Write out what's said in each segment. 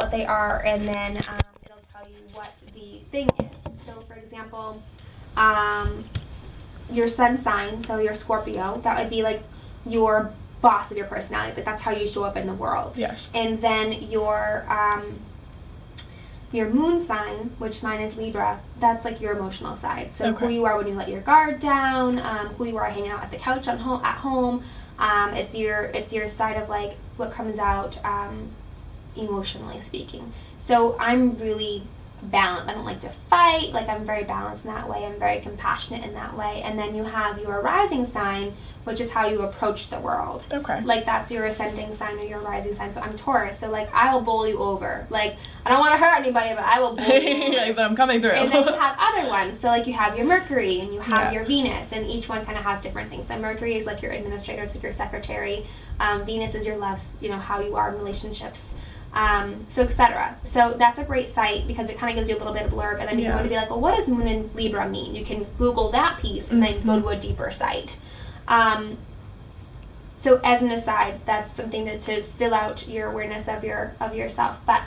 what they are, and then it'll tell you what the thing is. So, for example, your sun sign, so your Scorpio, that would be like your boss of your personality. Like that's how you show up in the world. Yes. And then your moon sign, which mine is Libra, that's like your emotional side. So who you are when you let your guard down, who you are hanging out at the couch at home. It's your side of like what comes out emotionally speaking. So I'm really balanced. I don't like to fight. Like I'm very balanced in that way. I'm very compassionate in that way. And then you have your rising sign, which is how you approach the world. Okay. Like that's your ascending sign or your rising sign. So I'm Taurus. So like I will bowl you over. Like I don't want to hurt anybody, but I will bowl you over. Yeah, but I'm coming through. And then you have other ones. So like you have your Mercury and you have your Venus, and each one kind of has different things. So Mercury is like your administrator. It's like your secretary. Venus is your love, how you are in relationships. So etc. So that's a great site because it kind of gives you a little bit of blurb, and then if you want to be like, well, what does Moon in Libra mean? You can Google that piece and then go to a deeper site. So as an aside, that's something to fill out your awareness of yourself. But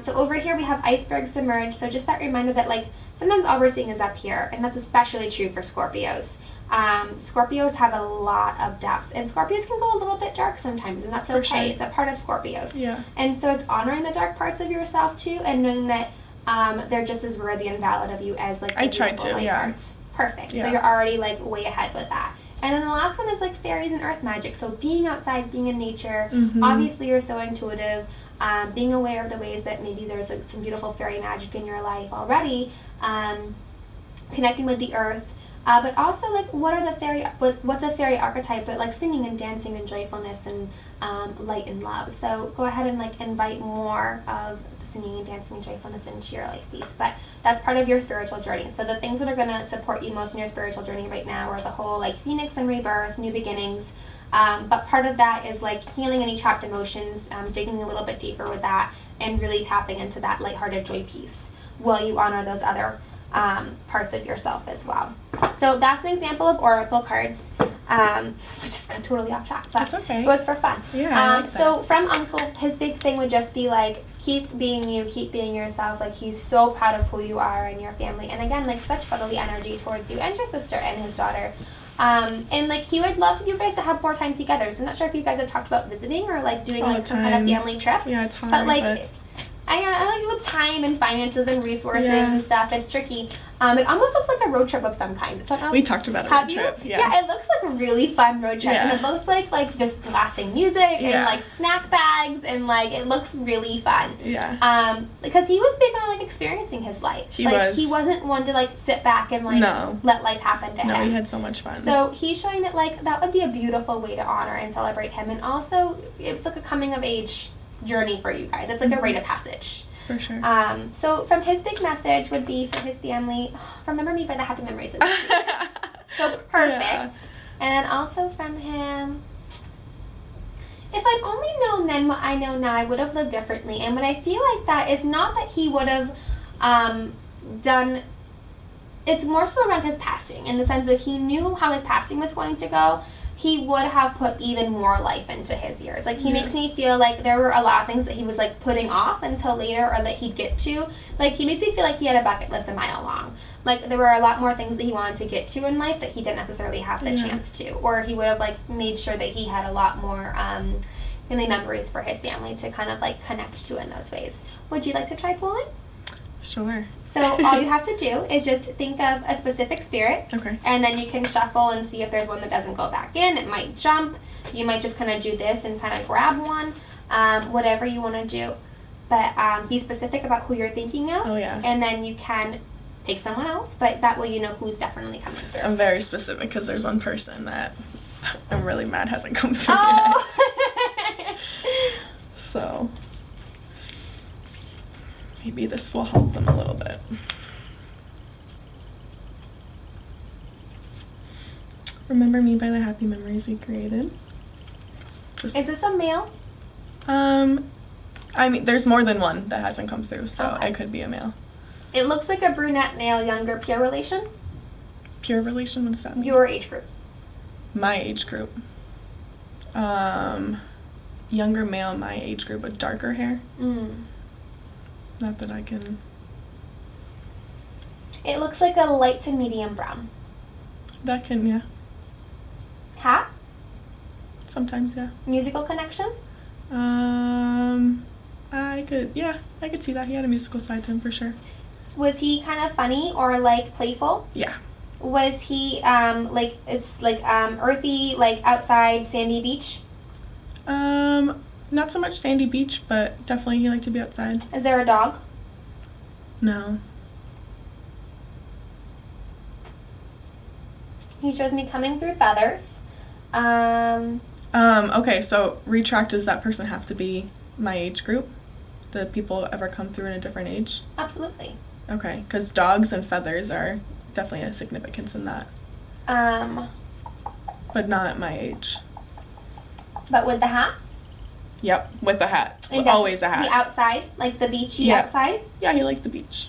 so over here we have iceberg submerged. So just that reminder that like sometimes all we're seeing is up here, and that's especially true for Scorpios. Scorpios have a lot of depth, and Scorpios can go a little bit dark sometimes, and that's okay. Sure. It's a part of Scorpios. Yeah. And so it's honoring the dark parts of yourself too, and knowing that they're just as worthy and valid of you as like the beautiful light parts. Perfect. Yeah. So you're already like way ahead with that. And then the last one is like fairies and earth magic. So being outside, being in nature. Obviously you're so intuitive. Being aware of the ways that maybe there's like some beautiful fairy magic in your life already. Connecting with the earth. But also, like, what's a fairy archetype? But, like, singing and dancing and joyfulness and light and love. So go ahead and, like, invite more of the singing and dancing and joyfulness into your life piece. But that's part of your spiritual journey. So the things that are going to support you most in your spiritual journey right now are the whole, like, phoenix and rebirth, new beginnings. But part of that is, like, healing any trapped emotions, digging a little bit deeper with that, and really tapping into that lighthearted joy piece while you honor those other parts of yourself as well. So that's an example of oracle cards. We just got totally off track, but it was for fun. Yeah, so from Uncle, his big thing would just be like, keep being you, keep being yourself. Like he's so proud of who you are and your family, and again, like such brotherly energy towards you and your sister and his daughter. And like he would love you guys to have more time together. So I'm not sure if you guys have talked about visiting or like doing like some kind of family trip. Yeah, it's hard. But like. I like with time and finances and resources and stuff, it's tricky. It almost looks like a road trip of some kind. So we talked about a road trip. Yeah, it looks like a really fun road trip, and it looks like just blasting music and like snack bags, and like it looks really fun. Yeah. Because he was big on like experiencing his life. He wasn't one to like sit back and like let life happen to him. No, he had so much fun. So he's showing that like that would be a beautiful way to honor and celebrate him, and also it's like a coming of age journey for you guys. It's like a rite of passage. For sure. So from his big message would be for his family, remember me by the happy memories. So perfect. Yeah. And then also from him, if I'd only known then what I know now, I would have lived differently. And what I feel like that is not that he would have done, it's more so around his passing, in the sense that he knew how his passing was going to go. He would have put even more life into his years. Like, he makes me feel like there were a lot of things that he was, like, putting off until later, or that he'd get to. Like, he makes me feel like he had a bucket list a mile long. Like, there were a lot more things that he wanted to get to in life that he didn't necessarily have the chance to. Or he would have, like, made sure that he had a lot more, really memories for his family to kind of, like, connect to in those ways. Would you like to try pulling? Sure. So all you have to do is just think of a specific spirit, and then you can shuffle and see if there's one that doesn't go back in. It might jump. You might just kind of do this and kind of grab one, whatever you want to do. But be specific about who you're thinking of, and then you can take someone else, but that way you know who's definitely coming through. I'm very specific because there's one person that I'm really mad hasn't come through yet. So maybe this will help them a little bit. Remember me by the happy memories we created. Is this a male? I mean, there's more than one that hasn't come through, so it could be a male. It looks like a brunette male, younger, pure relation. Pure relation? What does that mean? Your age group. My age group. Younger male, my age group with darker hair. Not that I can... It looks like a light to medium brown. That can, yeah. Hat? Sometimes, yeah. Musical connection? I could see that. He had a musical side to him for sure. Was he kind of funny or like playful? Yeah. Was he earthy, like outside sandy beach? Not so much sandy beach, but definitely he liked to be outside. Is there a dog? No. He shows me coming through feathers. Okay, so retract, does that person have to be my age group? Do people ever come through in a different age? Absolutely. Okay, because dogs and feathers are definitely a significance in that. But not at my age. But with the hat? Yep, with the hat. Always a hat. The outside? Like the beachy outside? Yeah, he liked the beach.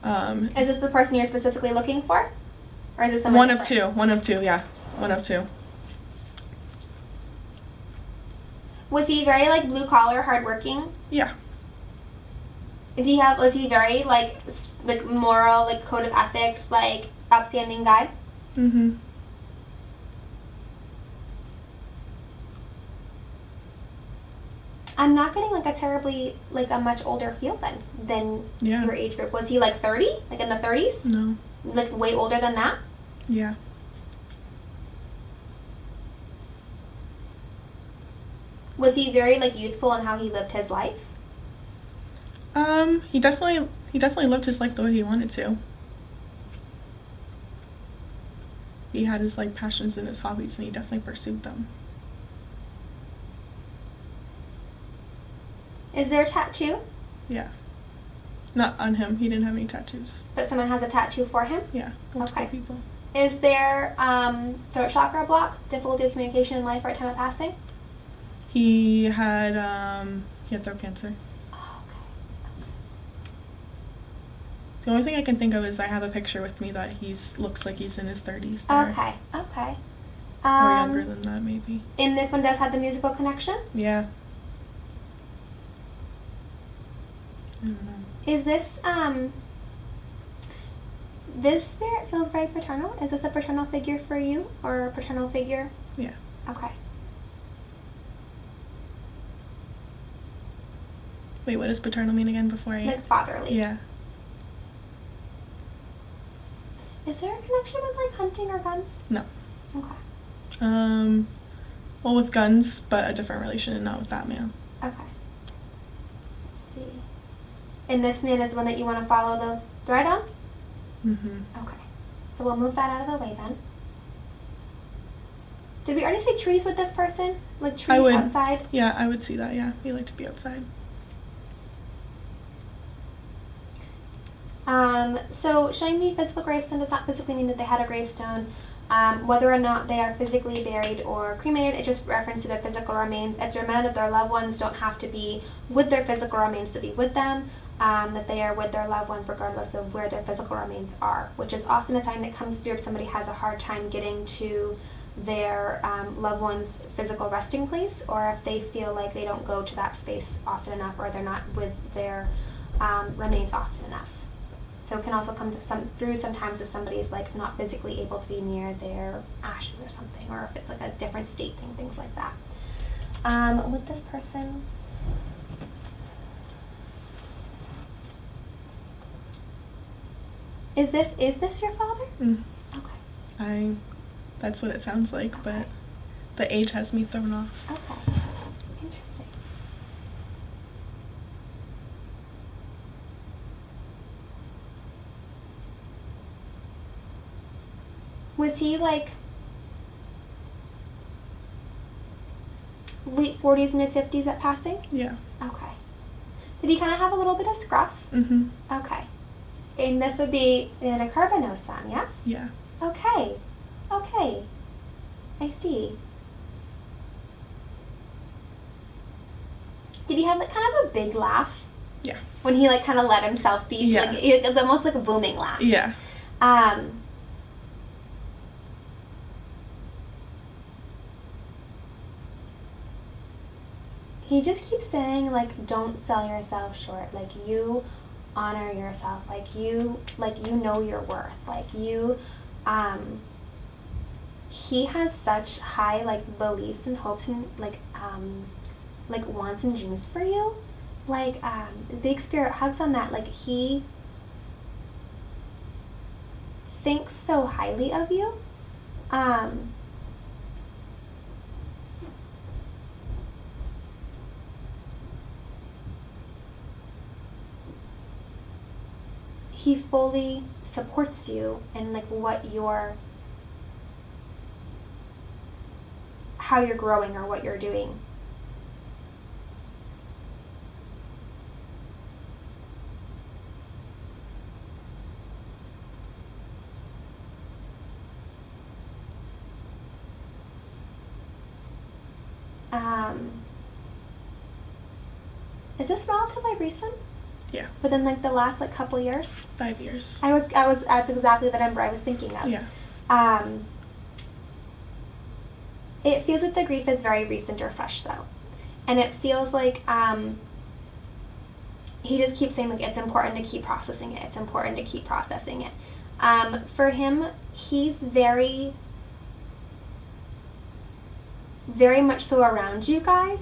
Is this the person you're specifically looking for? Or is this someone different? One of two, yeah. One of two. Was he very, like, blue-collar, hardworking? Yeah. Was he very, like moral, like, code of ethics, like, upstanding guy? Mm-hmm. I'm not getting, like, a much older feel than your age group. Was he, like, 30? Like, in the 30s? No. Like, way older than that? Yeah. Was he very, like, youthful in how he lived his life? He definitely lived his life the way he wanted to. He had his, like, passions and his hobbies, and he definitely pursued them. Is there a tattoo? Yeah. Not on him. He didn't have any tattoos. But someone has a tattoo for him? Yeah. Multiple people. Is there throat chakra block, difficulty with communication in life or time of passing? He had throat cancer. Oh, okay. The only thing I can think of is I have a picture with me that looks like he's in his 30s there. Okay. Or younger than that, maybe. And this one does have the musical connection? Yeah. I don't know. Is this, this spirit feels very paternal. Is this a paternal figure for you or a paternal figure? Yeah. Okay. Wait, what does paternal mean again before I... Like fatherly. Yeah. Is there a connection with, like, hunting or guns? No. Okay. Well, with guns, but a different relation and not with that man. Okay. Let's see. And this man is the one that you want to follow the thread on? Mm-hmm. Okay. So we'll move that out of the way then. Did we already say trees with this person? Like trees outside? Yeah, I would see that, yeah. He liked to be outside. So showing me physical gravestone does not physically mean that they had a gravestone. Whether or not they are physically buried or cremated, it just refers to their physical remains. It's a reminder that their loved ones don't have to be with their physical remains to be with them, that they are with their loved ones regardless of where their physical remains are, which is often a sign that comes through if somebody has a hard time getting to their loved one's physical resting place, or if they feel like they don't go to that space often enough, or they're not with their remains often enough. So it can also come through sometimes if somebody's like not physically able to be near their ashes or something, or if it's like a different state thing, things like that. With this person, is this your father? Okay. That's what it sounds like, but the age has me thrown off. Okay. Interesting. Was he like late 40s, mid 50s at passing? Yeah. Okay. Did he kind of have a little bit of scruff? Mm-hmm. Okay. And this would be in a Carbonose-san, yes? Yeah. Okay. Okay. I see. Did he have like kind of a big laugh? Yeah. When he like kind of let himself be, yeah. Like it's almost like a booming laugh. Yeah. he just keeps saying, like, don't sell yourself short. Like, you honor yourself. Like, you know your worth. Like, you, he has such high, like, beliefs and hopes and, like, wants and dreams for you. Like, Big Spirit hugs on that. Like, he thinks so highly of you. He fully supports you in, like, how you're growing or what you're doing. Is this relatively recent? Yeah. Within, like, the last, like, couple years? 5 years. I was, that's exactly the number I was thinking of. Yeah. It feels like the grief is very recent or fresh, though. And it feels like, he just keeps saying, like, it's important to keep processing it. It's important to keep processing it. For him, he's very, very much so around you guys.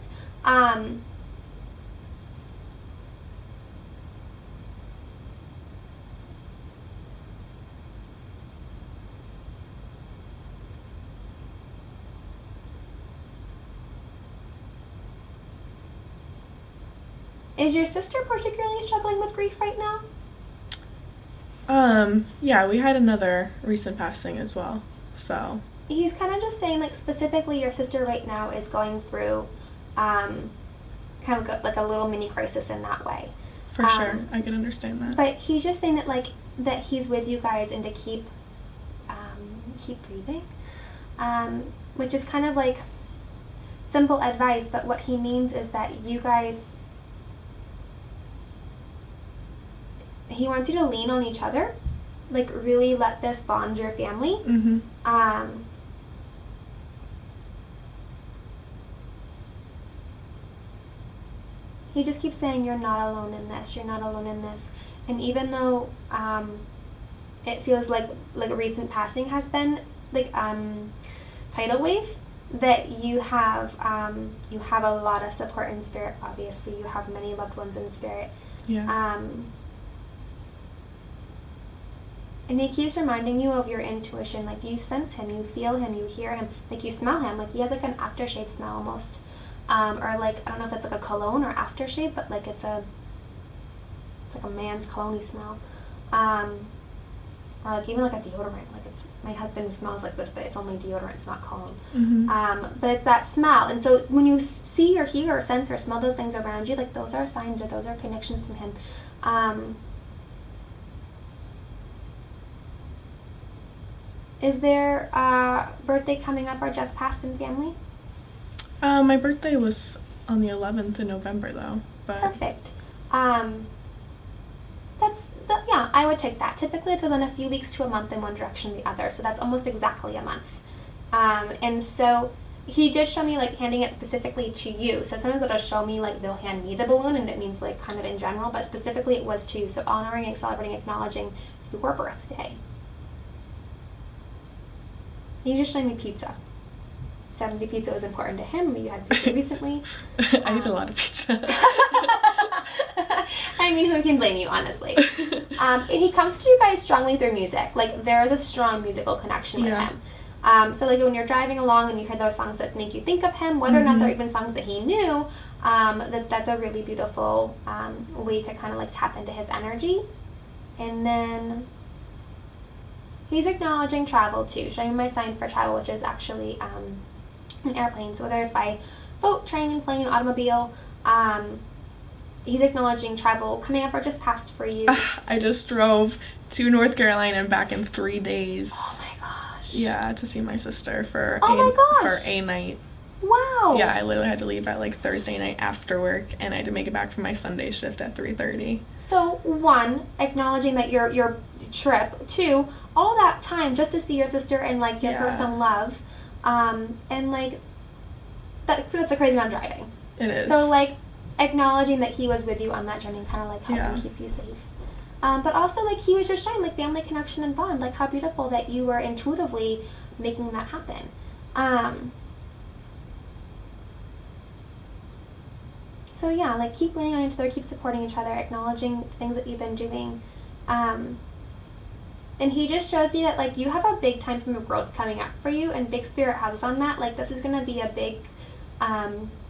Is your sister particularly struggling with grief right now? Yeah, we had another recent passing as well, so. He's kind of just saying, like, specifically your sister right now is going through, kind of like a little mini crisis in that way. For sure, I can understand that. But he's just saying that, like, that he's with you guys and to keep breathing, which is kind of like simple advice, but what he means is that you guys, he wants you to lean on each other, like, really let this bond your family. Mm-hmm. He just keeps saying, you're not alone in this, you're not alone in this. And even though it feels like a recent passing has been, like, tidal wave, that you have a lot of support in spirit. Obviously, you have many loved ones in spirit. Yeah. And he keeps reminding you of your intuition. Like, you sense him, you feel him, you hear him, like, you smell him. Like, he has, like, an aftershave smell almost. Or, like, I don't know if it's, like, a cologne or aftershave, but, like, it's like a man's cologne smell. Or, like, even, like, a deodorant. Like, it's, my husband smells like this, but it's only deodorant, it's not cologne. Mm-hmm. But it's that smell. And so when you see or hear or sense or smell those things around you, like, those are signs or those are connections from him. Is there a birthday coming up or just passed in family? My birthday was on the 11th of November, though. But perfect. Yeah, I would take that. Typically, it's within a few weeks to a month in one direction or the other, so that's almost exactly a month. And so he did show me, like, handing it specifically to you. So sometimes it'll show me, like, they'll hand me the balloon, and it means, like, kind of in general, but specifically it was to you. So honoring, celebrating, acknowledging your birthday. He just showed me pizza. 70 pizza was important to him. You had pizza recently. I eat a lot of pizza. I mean, who can blame you, honestly? And he comes to you guys strongly through music. Like, there is a strong musical connection with him. So, like, when you're driving along and you hear those songs that make you think of him, whether or not they're even songs that he knew, that's a really beautiful way to kind of, like, tap into his energy. And then he's acknowledging travel, too, showing my sign for travel, which is actually an airplane. So whether it's by boat, train, plane, automobile, he's acknowledging travel coming up or just passed for you. I just drove to North Carolina and back in 3 days. Oh my gosh. Yeah, to see my sister for a night. Wow. Yeah, I literally had to leave at, like, Thursday night after work, and I had to make it back for my Sunday shift at 3:30. So, 1, acknowledging that your trip. 2, all that time just to see your sister and, like, give her some love. And, like, that's a crazy amount of driving. It is. So, like, acknowledging that he was with you on that journey kind of, like, helping keep you safe. But also, like, he was just showing, like, family connection and bond. Like, how beautiful that you were intuitively making that happen. So, yeah, like, keep leaning on each other, keep supporting each other, acknowledging things that you've been doing. And he just shows me that, like, you have a big time from growth coming up for you, and Big Spirit has on that. Like, this is going to be a big,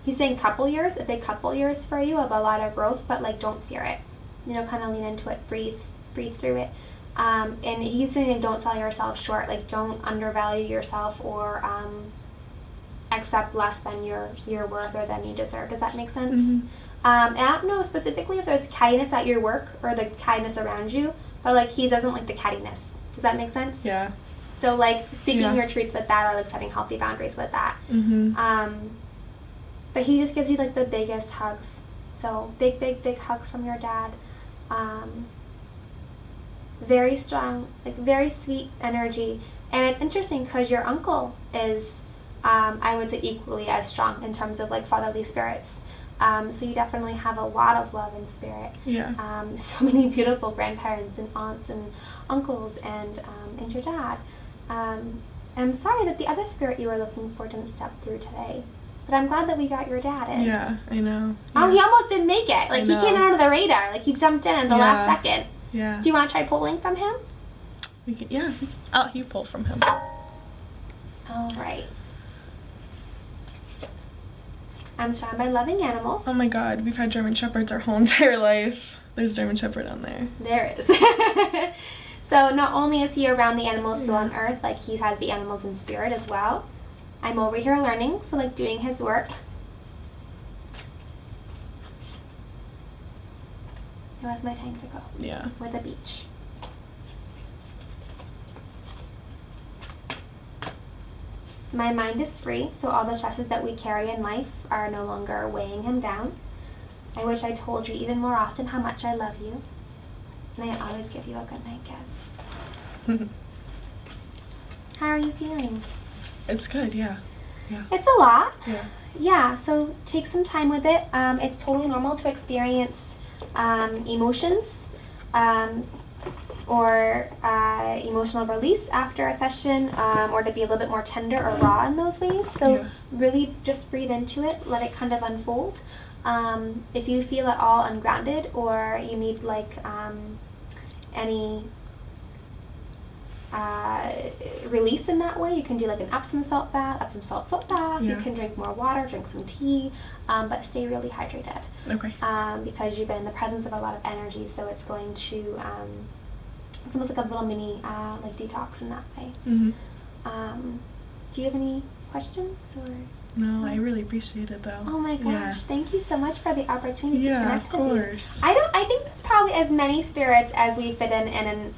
he's saying a big couple years for you of a lot of growth, but, like, don't fear it. You know, kind of lean into it, breathe through it. And he's saying don't sell yourself short. Like, don't undervalue yourself or accept less than your worth or than you deserve. Does that make sense? And I don't know specifically if there's cattiness at your work or the kindness around you, but, like, he doesn't like the cattiness. Does that make sense? Yeah. So, like, speaking your truth with that, or, like, setting healthy boundaries with that. But he just gives you, like, the biggest hugs. So big hugs from your dad. Very strong, like, very sweet energy. And it's interesting because your uncle is, I would say, equally as strong in terms of, like, fatherly spirits. So you definitely have a lot of love and spirit. Yeah. So many beautiful grandparents and aunts and uncles and your dad. And I'm sorry that the other spirit you were looking for didn't step through today. But I'm glad that we got your dad in. Yeah, I know. Oh, he almost didn't make it. Like, he came out of the radar. Like, he jumped in at the last second. Yeah. Do you want to try pulling from him? We can, yeah. You pull from him. All right. I'm surrounded by loving animals. Oh my god, we've had German Shepherds our whole entire life. There's a German Shepherd on there. There is. So not only is he around the animals still on Earth, like, he has the animals in spirit as well. I'm over here learning, so, like, doing his work. It was my time to go. Yeah. With the beach. My mind is free, so all the stresses that we carry in life are no longer weighing him down. I wish I told you even more often how much I love you. And I always give you a good night kiss. How are you feeling? It's good, yeah. It's a lot. Yeah. Yeah, so take some time with it. It's totally normal to experience emotions or emotional release after a session, or to be a little bit more tender or raw in those ways. So really just breathe into it, let it kind of unfold. If you feel at all ungrounded or you need, like, any release in that way, you can do, like, an Epsom salt bath, Epsom salt foot bath. You can drink more water, drink some tea, but stay really hydrated. Okay. Because you've been in the presence of a lot of energy, so it's going to it's almost like a little mini like detox in that way. Do you have any questions or? No, I really appreciate it though. Oh my gosh, thank you so much for the opportunity to connect with you. Yeah, of course. I think that's probably as many spirits as we fit in an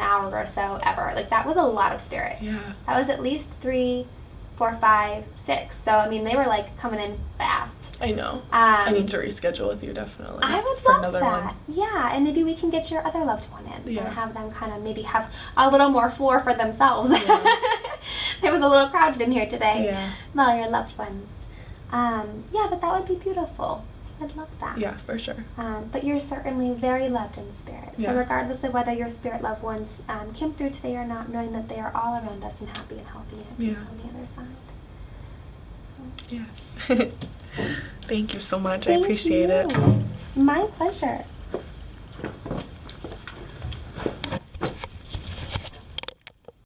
hour or so ever. Like, that was a lot of spirits. Yeah. That was at least 3, 4, 5, 6. So, I mean, they were, like, coming in fast. I know. I need to reschedule with you, definitely. I would for love another that. One. Yeah, and maybe we can get your other loved one in and have them kind of maybe have a little more floor for themselves. Yeah. It was a little crowded in here today. Yeah. Well, your loved ones. Yeah, but that would be beautiful. I'd love that. Yeah, for sure. But you're certainly very loved in spirit. So regardless of whether your spirit loved ones came through today or not, knowing that they are all around us and happy and healthy and peace on the other side. Yeah. Thank you so much. I appreciate it. My pleasure.